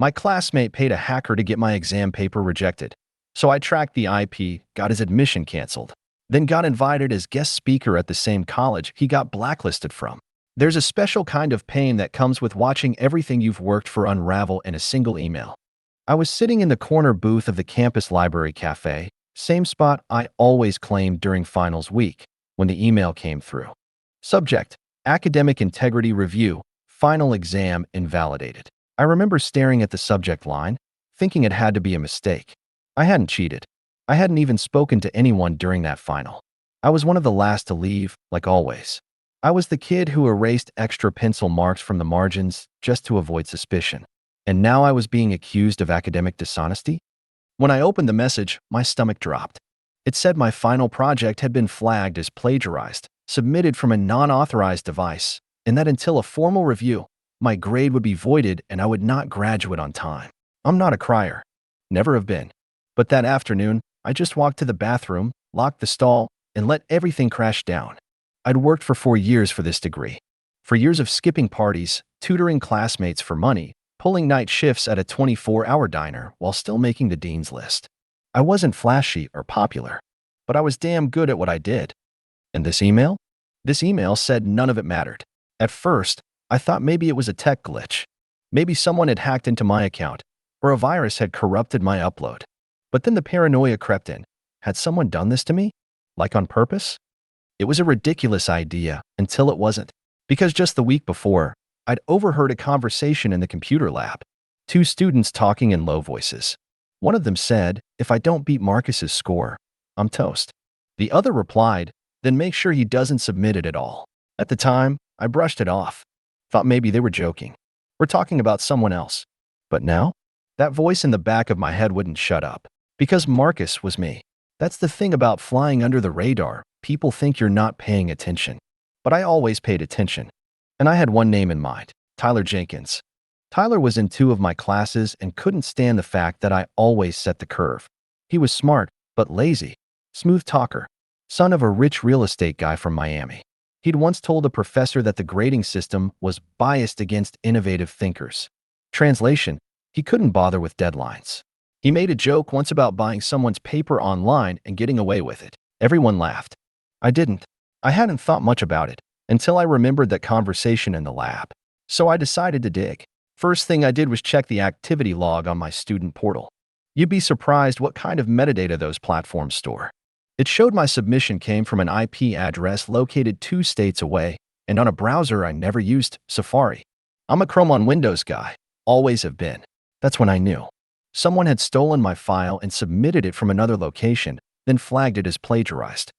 My classmate paid a hacker to get my exam paper rejected. So I tracked the IP, got his admission canceled, then got invited as guest speaker at the same college he got blacklisted from. There's a special kind of pain that comes with watching everything you've worked for unravel in a single email. I was sitting in the corner booth of the campus library cafe, same spot I always claimed during finals week, when the email came through. Subject: Academic Integrity Review, Final Exam Invalidated. I remember staring at the subject line, thinking it had to be a mistake. I hadn't cheated. I hadn't even spoken to anyone during that final. I was one of the last to leave, like always. I was the kid who erased extra pencil marks from the margins just to avoid suspicion. And now I was being accused of academic dishonesty? When I opened the message, my stomach dropped. It said my final project had been flagged as plagiarized, submitted from a non-authorized device, and that until a formal review, my grade would be voided and I would not graduate on time. I'm not a crier. Never have been. But that afternoon, I just walked to the bathroom, locked the stall, and let everything crash down. I'd worked for 4 years for this degree. For years of skipping parties, tutoring classmates for money, pulling night shifts at a 24-hour diner while still making the dean's list. I wasn't flashy or popular, but I was damn good at what I did. And this email? This email said none of it mattered. At first, I thought maybe it was a tech glitch. Maybe someone had hacked into my account, or a virus had corrupted my upload. But then the paranoia crept in. Had someone done this to me? Like on purpose? It was a ridiculous idea until it wasn't. Because just the week before, I'd overheard a conversation in the computer lab. 2 students talking in low voices. One of them said, "If I don't beat Marcus's score, I'm toast." The other replied, "Then make sure he doesn't submit it at all." At the time, I brushed it off. Thought maybe they were joking. We're talking about someone else. But now, that voice in the back of my head wouldn't shut up. Because Marcus was me. That's the thing about flying under the radar. People think you're not paying attention. But I always paid attention. And I had one name in mind, Tyler Jenkins. Tyler was in 2 of my classes and couldn't stand the fact that I always set the curve. He was smart, but lazy. Smooth talker. Son of a rich real estate guy from Miami. He'd once told a professor that the grading system was biased against innovative thinkers. Translation: he couldn't bother with deadlines. He made a joke once about buying someone's paper online and getting away with it. Everyone laughed. I didn't. I hadn't thought much about it until I remembered that conversation in the lab. So I decided to dig. First thing I did was check the activity log on my student portal. You'd be surprised what kind of metadata those platforms store. It showed my submission came from an IP address located 2 states away and on a browser I never used, Safari. I'm a Chrome on Windows guy. Always have been. That's when I knew. Someone had stolen my file and submitted it from another location, then flagged it as plagiarized.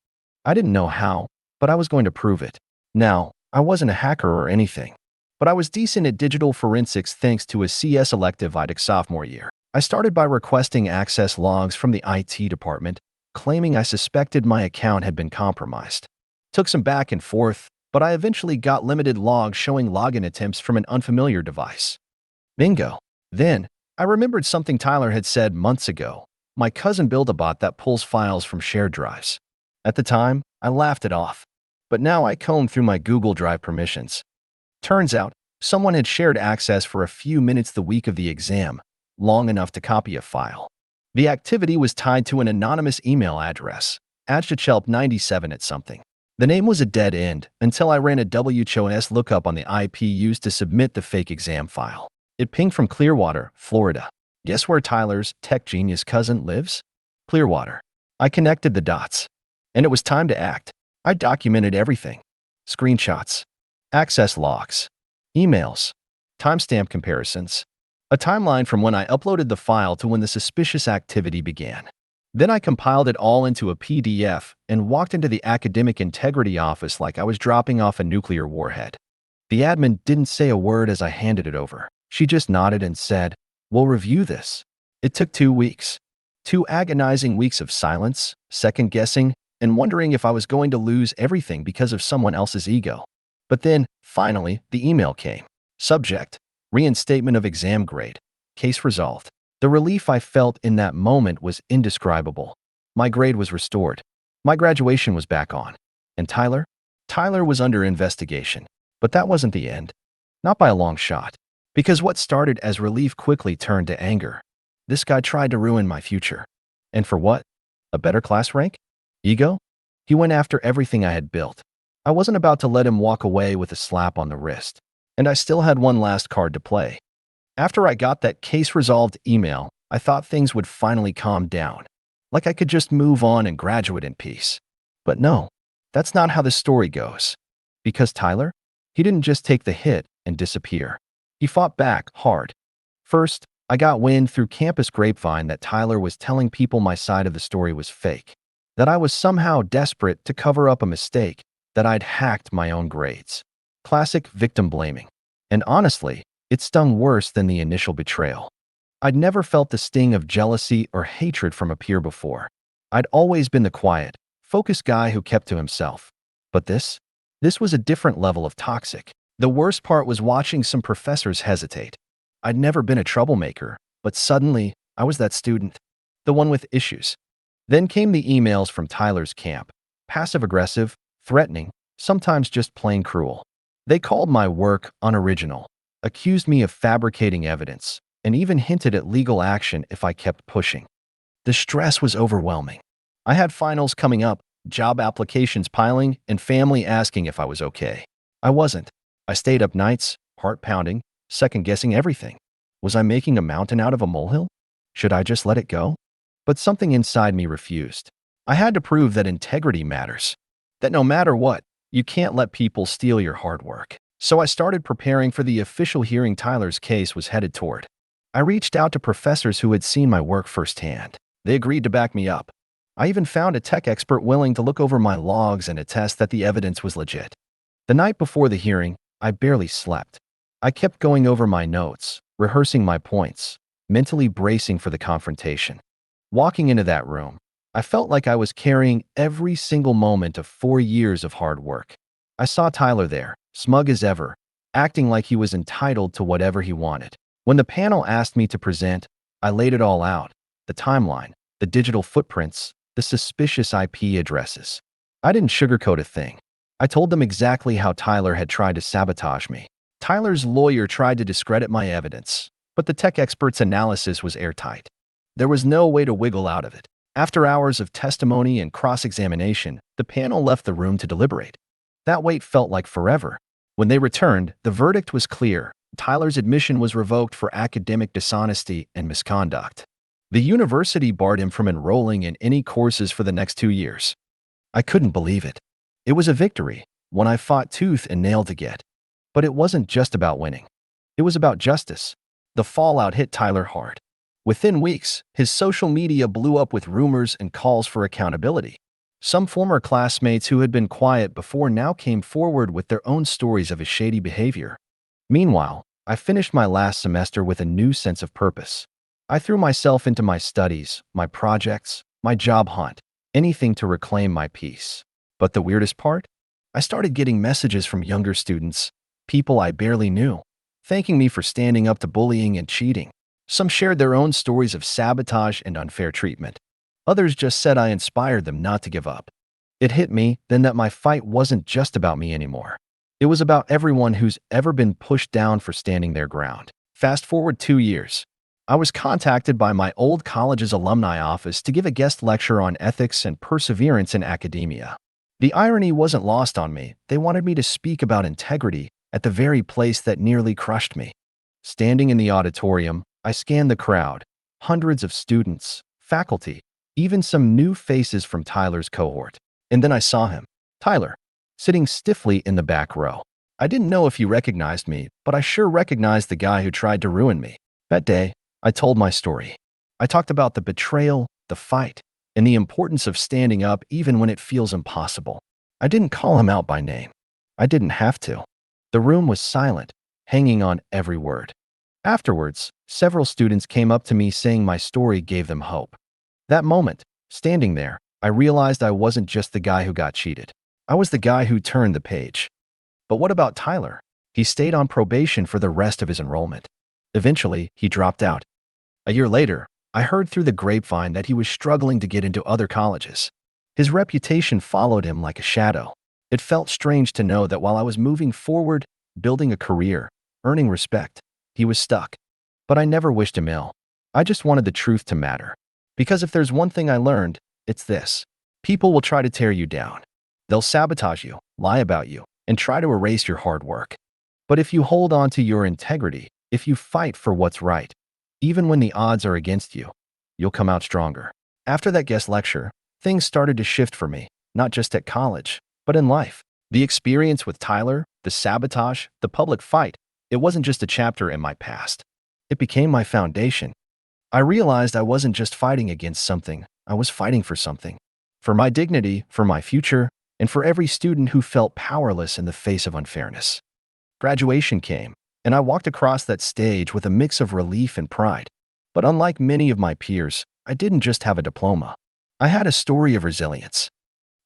I didn't know how, but I was going to prove it. Now, I wasn't a hacker or anything, but I was decent at digital forensics thanks to a CS elective I took sophomore year. I started by requesting access logs from the IT department, claiming I suspected my account had been compromised. Took some back and forth, but I eventually got limited logs showing login attempts from an unfamiliar device. Bingo. Then, I remembered something Tyler had said months ago. My cousin built a bot that pulls files from shared drives. At the time, I laughed it off. But now I comb through my Google Drive permissions. Turns out, someone had shared access for a few minutes the week of the exam, long enough to copy a file. The activity was tied to an anonymous email address, adjachelp97 at something. The name was a dead end until I ran a WHOS lookup on the IP used to submit the fake exam file. It pinged from Clearwater, Florida. Guess where Tyler's tech genius cousin lives? Clearwater. I connected the dots. And it was time to act. I documented everything. Screenshots, access logs, emails, timestamp comparisons, a timeline from when I uploaded the file to when the suspicious activity began. Then I compiled it all into a PDF and walked into the academic integrity office like I was dropping off a nuclear warhead. The admin didn't say a word as I handed it over. She just nodded and said, "We'll review this." It took 2 weeks. 2 agonizing weeks of silence, second-guessing, and wondering if I was going to lose everything because of someone else's ego. But then, finally, the email came. Subject: reinstatement of exam grade. Case resolved. The relief I felt in that moment was indescribable. My grade was restored. My graduation was back on. And Tyler? Tyler was under investigation. But that wasn't the end. Not by a long shot. Because what started as relief quickly turned to anger. This guy tried to ruin my future. And for what? A better class rank? Ego? He went after everything I had built. I wasn't about to let him walk away with a slap on the wrist. And I still had one last card to play. After I got that case-resolved email, I thought things would finally calm down. Like I could just move on and graduate in peace. But no, that's not how the story goes. Because Tyler? He didn't just take the hit and disappear. He fought back hard. First, I got wind through campus grapevine that Tyler was telling people my side of the story was fake, that I was somehow desperate to cover up a mistake, that I'd hacked my own grades. Classic victim blaming. And honestly, it stung worse than the initial betrayal. I'd never felt the sting of jealousy or hatred from a peer before. I'd always been the quiet, focused guy who kept to himself. But this was a different level of toxic. The worst part was watching some professors hesitate. I'd never been a troublemaker, but suddenly, I was that student, the one with issues. Then came the emails from Tyler's camp. Passive-aggressive, threatening, sometimes just plain cruel. They called my work unoriginal, accused me of fabricating evidence, and even hinted at legal action if I kept pushing. The stress was overwhelming. I had finals coming up, job applications piling, and family asking if I was okay. I wasn't. I stayed up nights, heart pounding, second-guessing everything. Was I making a mountain out of a molehill? Should I just let it go? But something inside me refused. I had to prove that integrity matters. That no matter what, you can't let people steal your hard work. So I started preparing for the official hearing Tyler's case was headed toward. I reached out to professors who had seen my work firsthand. They agreed to back me up. I even found a tech expert willing to look over my logs and attest that the evidence was legit. The night before the hearing, I barely slept. I kept going over my notes, rehearsing my points, mentally bracing for the confrontation. Walking into that room, I felt like I was carrying every single moment of 4 years of hard work. I saw Tyler there, smug as ever, acting like he was entitled to whatever he wanted. When the panel asked me to present, I laid it all out: the timeline, the digital footprints, the suspicious IP addresses. I didn't sugarcoat a thing. I told them exactly how Tyler had tried to sabotage me. Tyler's lawyer tried to discredit my evidence, but the tech expert's analysis was airtight. There was no way to wiggle out of it. After hours of testimony and cross-examination, the panel left the room to deliberate. That wait felt like forever. When they returned, the verdict was clear. Tyler's admission was revoked for academic dishonesty and misconduct. The university barred him from enrolling in any courses for the next 2 years. I couldn't believe it. It was a victory, one I fought tooth and nail to get. But it wasn't just about winning. It was about justice. The fallout hit Tyler hard. Within weeks, his social media blew up with rumors and calls for accountability. Some former classmates who had been quiet before now came forward with their own stories of his shady behavior. Meanwhile, I finished my last semester with a new sense of purpose. I threw myself into my studies, my projects, my job hunt, anything to reclaim my peace. But the weirdest part? I started getting messages from younger students, people I barely knew, thanking me for standing up to bullying and cheating. Some shared their own stories of sabotage and unfair treatment. Others just said I inspired them not to give up. It hit me then that my fight wasn't just about me anymore. It was about everyone who's ever been pushed down for standing their ground. Fast forward 2 years. I was contacted by my old college's alumni office to give a guest lecture on ethics and perseverance in academia. The irony wasn't lost on me. They wanted me to speak about integrity at the very place that nearly crushed me. Standing in the auditorium, I scanned the crowd, hundreds of students, faculty, even some new faces from Tyler's cohort. And then I saw him, Tyler, sitting stiffly in the back row. I didn't know if he recognized me, but I sure recognized the guy who tried to ruin me. That day, I told my story. I talked about the betrayal, the fight, and the importance of standing up even when it feels impossible. I didn't call him out by name. I didn't have to. The room was silent, hanging on every word. Afterwards, several students came up to me saying my story gave them hope. That moment, standing there, I realized I wasn't just the guy who got cheated. I was the guy who turned the page. But what about Tyler? He stayed on probation for the rest of his enrollment. Eventually, he dropped out. A year later, I heard through the grapevine that he was struggling to get into other colleges. His reputation followed him like a shadow. It felt strange to know that while I was moving forward, building a career, earning respect, He was stuck. But I never wished him ill. I just wanted the truth to matter. Because if there's one thing I learned, it's this. People will try to tear you down. They'll sabotage you, lie about you, and try to erase your hard work. But if you hold on to your integrity, if you fight for what's right, even when the odds are against you, you'll come out stronger. After that guest lecture, things started to shift for me, not just at college, but in life. The experience with Tyler, the sabotage, the public fight, it wasn't just a chapter in my past. It became my foundation. I realized I wasn't just fighting against something, I was fighting for something. For my dignity, for my future, and for every student who felt powerless in the face of unfairness. Graduation came, and I walked across that stage with a mix of relief and pride. But unlike many of my peers, I didn't just have a diploma. I had a story of resilience.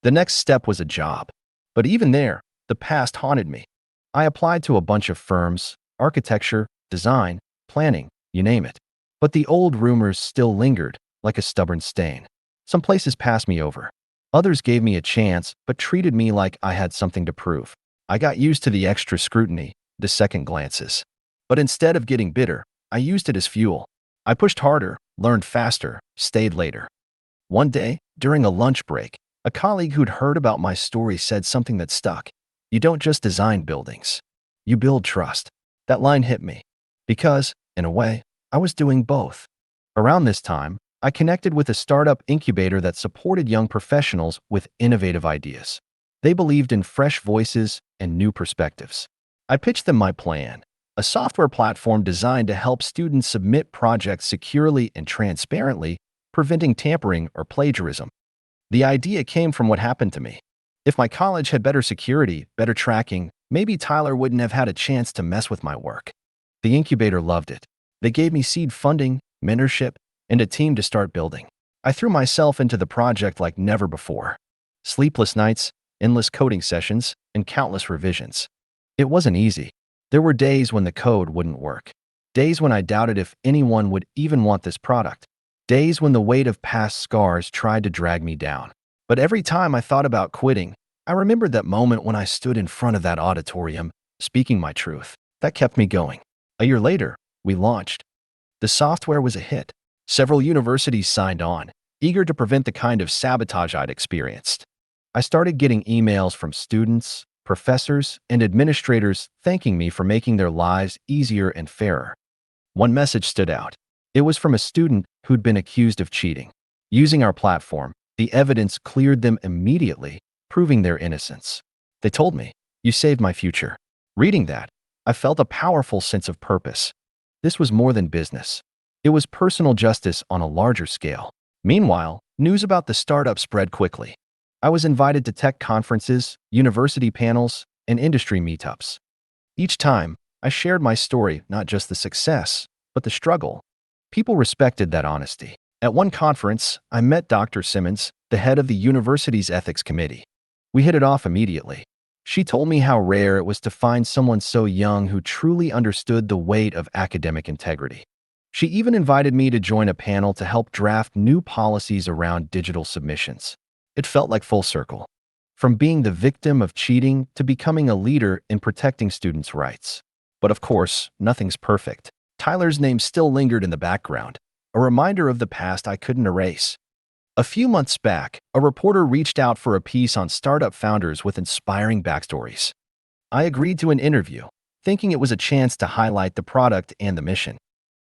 The next step was a job. But even there, the past haunted me. I applied to a bunch of firms, architecture, design, planning, you name it. But the old rumors still lingered, like a stubborn stain. Some places passed me over. Others gave me a chance, but treated me like I had something to prove. I got used to the extra scrutiny, the second glances. But instead of getting bitter, I used it as fuel. I pushed harder, learned faster, stayed later. One day, during a lunch break, a colleague who'd heard about my story said something that stuck. You don't just design buildings. You build trust. That line hit me. Because, in a way, I was doing both. Around this time, I connected with a startup incubator that supported young professionals with innovative ideas. They believed in fresh voices and new perspectives. I pitched them my plan, a software platform designed to help students submit projects securely and transparently, preventing tampering or plagiarism. The idea came from what happened to me. If my college had better security, better tracking, maybe Tyler wouldn't have had a chance to mess with my work. The incubator loved it. They gave me seed funding, mentorship, and a team to start building. I threw myself into the project like never before. Sleepless nights, endless coding sessions, and countless revisions. It wasn't easy. There were days when the code wouldn't work. Days when I doubted if anyone would even want this product. Days when the weight of past scars tried to drag me down. But every time I thought about quitting, I remembered that moment when I stood in front of that auditorium, speaking my truth. That kept me going. A year later, we launched. The software was a hit. Several universities signed on, eager to prevent the kind of sabotage I'd experienced. I started getting emails from students, professors, and administrators thanking me for making their lives easier and fairer. One message stood out. It was from a student who'd been accused of cheating. Using our platform, the evidence cleared them immediately, proving their innocence. They told me, "You saved my future." Reading that, I felt a powerful sense of purpose. This was more than business. It was personal justice on a larger scale. Meanwhile, news about the startup spread quickly. I was invited to tech conferences, university panels, and industry meetups. Each time, I shared my story, not just the success, but the struggle. People respected that honesty. At one conference, I met Dr. Simmons, the head of the university's ethics committee. We hit it off immediately. She told me how rare it was to find someone so young who truly understood the weight of academic integrity. She even invited me to join a panel to help draft new policies around digital submissions. It felt like full circle. From being the victim of cheating to becoming a leader in protecting students' rights. But of course, nothing's perfect. Tyler's name still lingered in the background, a reminder of the past I couldn't erase. A few months back, a reporter reached out for a piece on startup founders with inspiring backstories. I agreed to an interview, thinking it was a chance to highlight the product and the mission.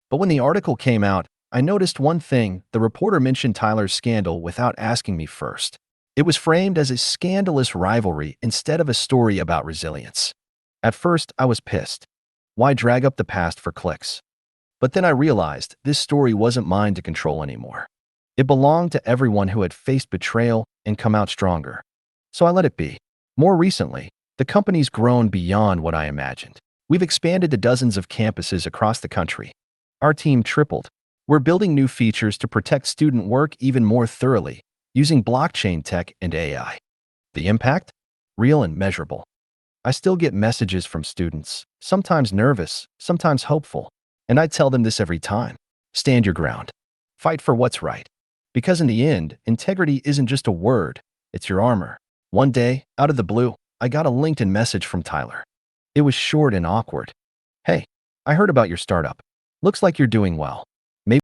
But when the article came out, I noticed one thing: the reporter mentioned Tyler's scandal without asking me first. It was framed as a scandalous rivalry instead of a story about resilience. At first, I was pissed. Why drag up the past for clicks? But then I realized this story wasn't mine to control anymore. It belonged to everyone who had faced betrayal and come out stronger. So I let it be. More recently, the company's grown beyond what I imagined. We've expanded to dozens of campuses across the country. Our team tripled. We're building new features to protect student work even more thoroughly, using blockchain tech and AI. The impact? Real and measurable. I still get messages from students, sometimes nervous, sometimes hopeful, and I tell them this every time. Stand your ground. Fight for what's right. Because in the end, integrity isn't just a word, it's your armor. One day, out of the blue, I got a LinkedIn message from Tyler. It was short and awkward. "Hey, I heard about your startup. Looks like you're doing well. Maybe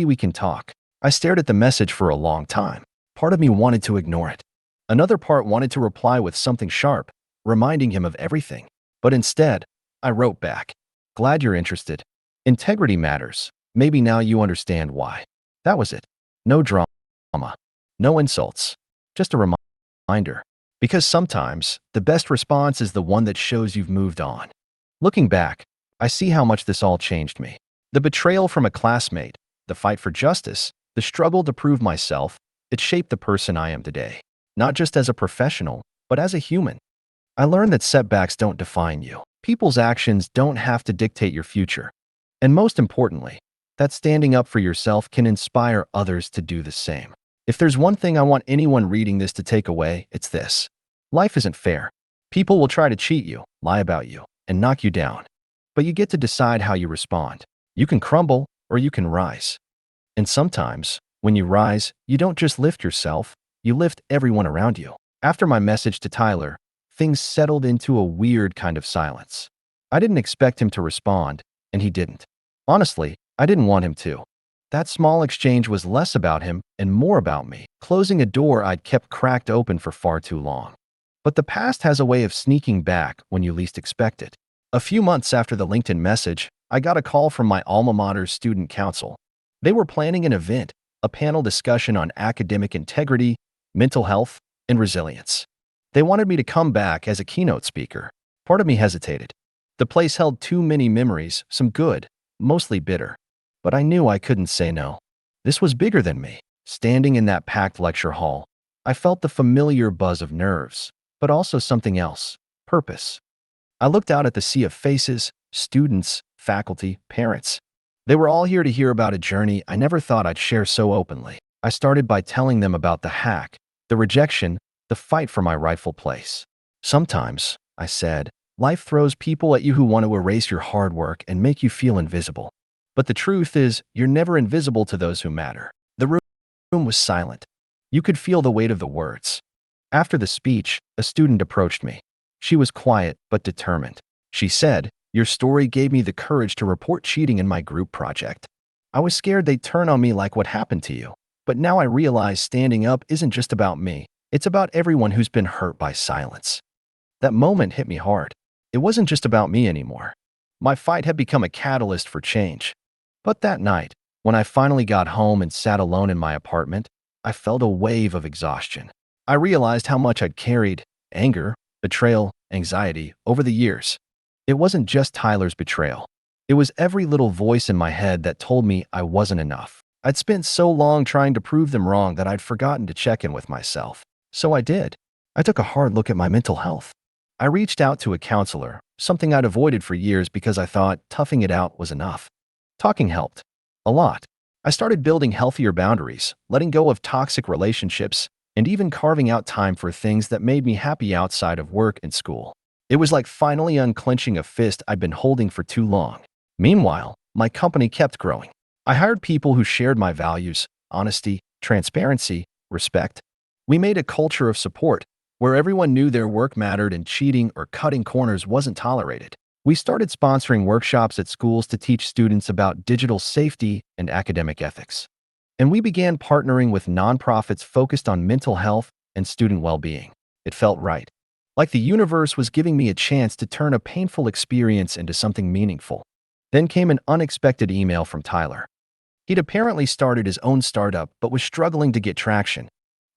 we can talk. I stared at the message for a long time. Part of me wanted to ignore it. Another part wanted to reply with something sharp, reminding him of everything. But instead, I wrote back, "Glad you're interested. Integrity matters. Maybe now you understand why." That was it. No drama. No insults. Just a reminder. Because sometimes, the best response is the one that shows you've moved on. Looking back, I see how much this all changed me. The betrayal from a classmate, the fight for justice, the struggle to prove myself, it shaped the person I am today. Not just as a professional, but as a human. I learned that setbacks don't define you. People's actions don't have to dictate your future. And most importantly, that standing up for yourself can inspire others to do the same. If there's one thing I want anyone reading this to take away, it's this. Life isn't fair. People will try to cheat you, lie about you, and knock you down. But you get to decide how you respond. You can crumble or you can rise. And sometimes, when you rise, you don't just lift yourself, you lift everyone around you. After my message to Tyler, things settled into a weird kind of silence. I didn't expect him to respond, and he didn't. Honestly, I didn't want him to. That small exchange was less about him and more about me, closing a door I'd kept cracked open for far too long. But the past has a way of sneaking back when you least expect it. A few months after the LinkedIn message, I got a call from my alma mater's student council. They were planning an event, a panel discussion on academic integrity, mental health, and resilience. They wanted me to come back as a keynote speaker. Part of me hesitated. The place held too many memories, some good, mostly bitter. But I knew I couldn't say no. This was bigger than me. Standing in that packed lecture hall, I felt the familiar buzz of nerves, but also something else, purpose. I looked out at the sea of faces, students, faculty, parents. They were all here to hear about a journey I never thought I'd share so openly. I started by telling them about the hack, the rejection, the fight for my rightful place. Sometimes, I said, life throws people at you who want to erase your hard work and make you feel invisible. But the truth is, you're never invisible to those who matter. The room was silent. You could feel the weight of the words. After the speech, a student approached me. She was quiet but determined. She said, "Your story gave me the courage to report cheating in my group project. I was scared they'd turn on me like what happened to you. But now I realize standing up isn't just about me. It's about everyone who's been hurt by silence." That moment hit me hard. It wasn't just about me anymore. My fight had become a catalyst for change. But that night, when I finally got home and sat alone in my apartment, I felt a wave of exhaustion. I realized how much I'd carried, anger, betrayal, anxiety, over the years. It wasn't just Tyler's betrayal. It was every little voice in my head that told me I wasn't enough. I'd spent so long trying to prove them wrong that I'd forgotten to check in with myself. So I did. I took a hard look at my mental health. I reached out to a counselor, something I'd avoided for years because I thought toughing it out was enough. Talking helped. A lot. I started building healthier boundaries, letting go of toxic relationships, and even carving out time for things that made me happy outside of work and school. It was like finally unclenching a fist I'd been holding for too long. Meanwhile, my company kept growing. I hired people who shared my values, honesty, transparency, respect. We made a culture of support, where everyone knew their work mattered and cheating or cutting corners wasn't tolerated. We started sponsoring workshops at schools to teach students about digital safety and academic ethics. And we began partnering with nonprofits focused on mental health and student well-being. It felt right. Like the universe was giving me a chance to turn a painful experience into something meaningful. Then came an unexpected email from Tyler. He'd apparently started his own startup but was struggling to get traction.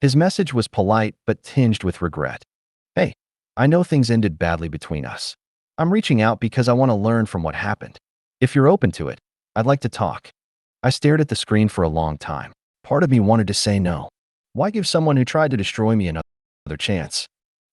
His message was polite but tinged with regret. "Hey, I know things ended badly between us. I'm reaching out because I want to learn from what happened. If you're open to it, I'd like to talk." I stared at the screen for a long time. Part of me wanted to say no. Why give someone who tried to destroy me another chance?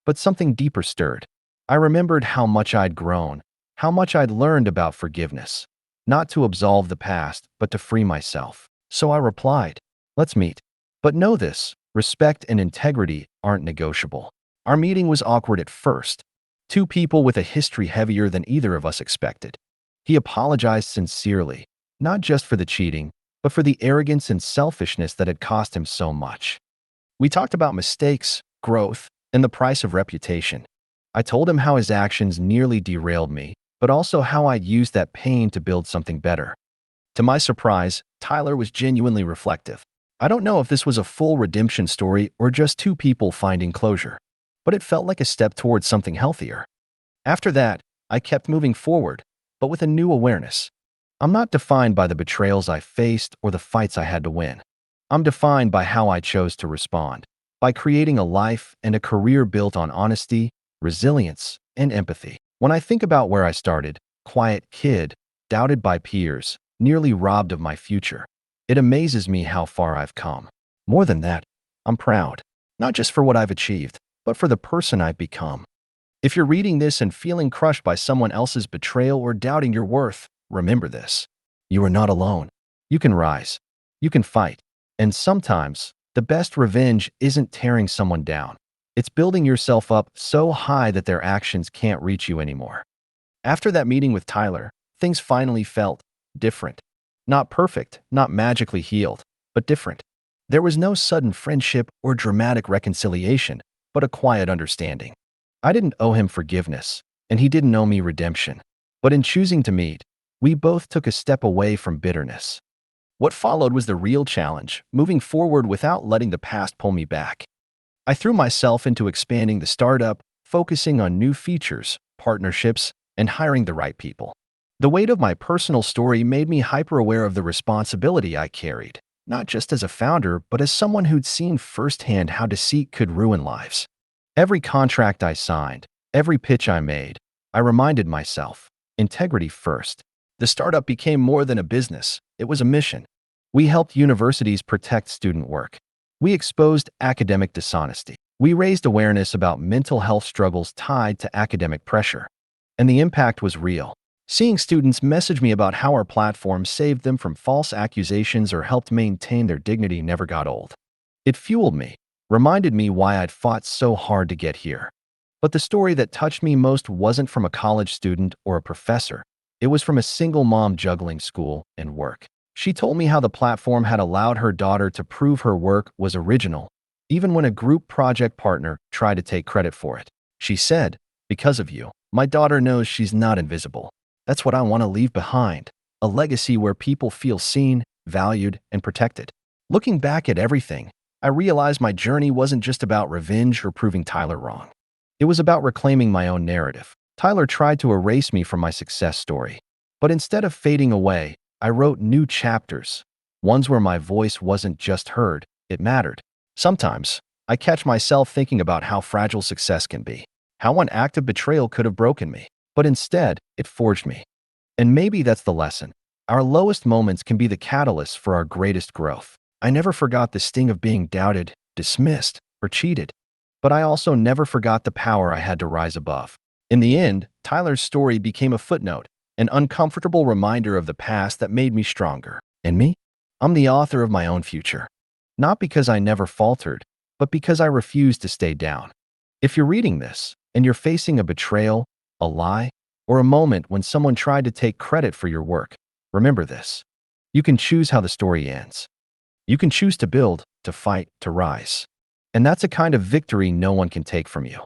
But something deeper stirred. I remembered how much I'd grown, how much I'd learned about forgiveness. Not to absolve the past, but to free myself. So I replied, "Let's meet. But know this, respect and integrity aren't negotiable." Our meeting was awkward at first. Two people with a history heavier than either of us expected. He apologized sincerely, not just for the cheating, but for the arrogance and selfishness that had cost him so much. We talked about mistakes, growth, and the price of reputation. I told him how his actions nearly derailed me, but also how I'd used that pain to build something better. To my surprise, Tyler was genuinely reflective. I don't know if this was a full redemption story or just two people finding closure, but it felt like a step towards something healthier. After that, I kept moving forward, but with a new awareness. I'm not defined by the betrayals I faced or the fights I had to win. I'm defined by how I chose to respond, by creating a life and a career built on honesty, resilience, and empathy. When I think about where I started, quiet kid, doubted by peers, nearly robbed of my future, it amazes me how far I've come. More than that, I'm proud, not just for what I've achieved, but for the person I've become. If you're reading this and feeling crushed by someone else's betrayal or doubting your worth, remember this. You are not alone. You can rise. You can fight. And sometimes, the best revenge isn't tearing someone down. It's building yourself up so high that their actions can't reach you anymore. After that meeting with Tyler, things finally felt different. Not perfect, not magically healed, but different. There was no sudden friendship or dramatic reconciliation, but a quiet understanding. I didn't owe him forgiveness, and he didn't owe me redemption. But in choosing to meet, we both took a step away from bitterness. What followed was the real challenge, moving forward without letting the past pull me back. I threw myself into expanding the startup, focusing on new features, partnerships, and hiring the right people. The weight of my personal story made me hyper-aware of the responsibility I carried, not just as a founder, but as someone who'd seen firsthand how deceit could ruin lives. Every contract I signed, every pitch I made, I reminded myself, integrity first. The startup became more than a business, it was a mission. We helped universities protect student work. We exposed academic dishonesty. We raised awareness about mental health struggles tied to academic pressure. And the impact was real. Seeing students message me about how our platform saved them from false accusations or helped maintain their dignity never got old. It fueled me, reminded me why I'd fought so hard to get here. But the story that touched me most wasn't from a college student or a professor. It was from a single mom juggling school and work. She told me how the platform had allowed her daughter to prove her work was original, even when a group project partner tried to take credit for it. She said, "Because of you, my daughter knows she's not invisible. That's what I want to leave behind, a legacy where people feel seen, valued, and protected." Looking back at everything, I realized my journey wasn't just about revenge or proving Tyler wrong. It was about reclaiming my own narrative. Tyler tried to erase me from my success story. But instead of fading away, I wrote new chapters, ones where my voice wasn't just heard, it mattered. Sometimes, I catch myself thinking about how fragile success can be, how one act of betrayal could have broken me, but instead, it forged me. And maybe that's the lesson. Our lowest moments can be the catalyst for our greatest growth. I never forgot the sting of being doubted, dismissed, or cheated. But I also never forgot the power I had to rise above. In the end, Tyler's story became a footnote, an uncomfortable reminder of the past that made me stronger. And me? I'm the author of my own future. Not because I never faltered, but because I refused to stay down. If you're reading this, and you're facing a betrayal, a lie, or a moment when someone tried to take credit for your work, remember this. You can choose how the story ends. You can choose to build, to fight, to rise. And that's a kind of victory no one can take from you.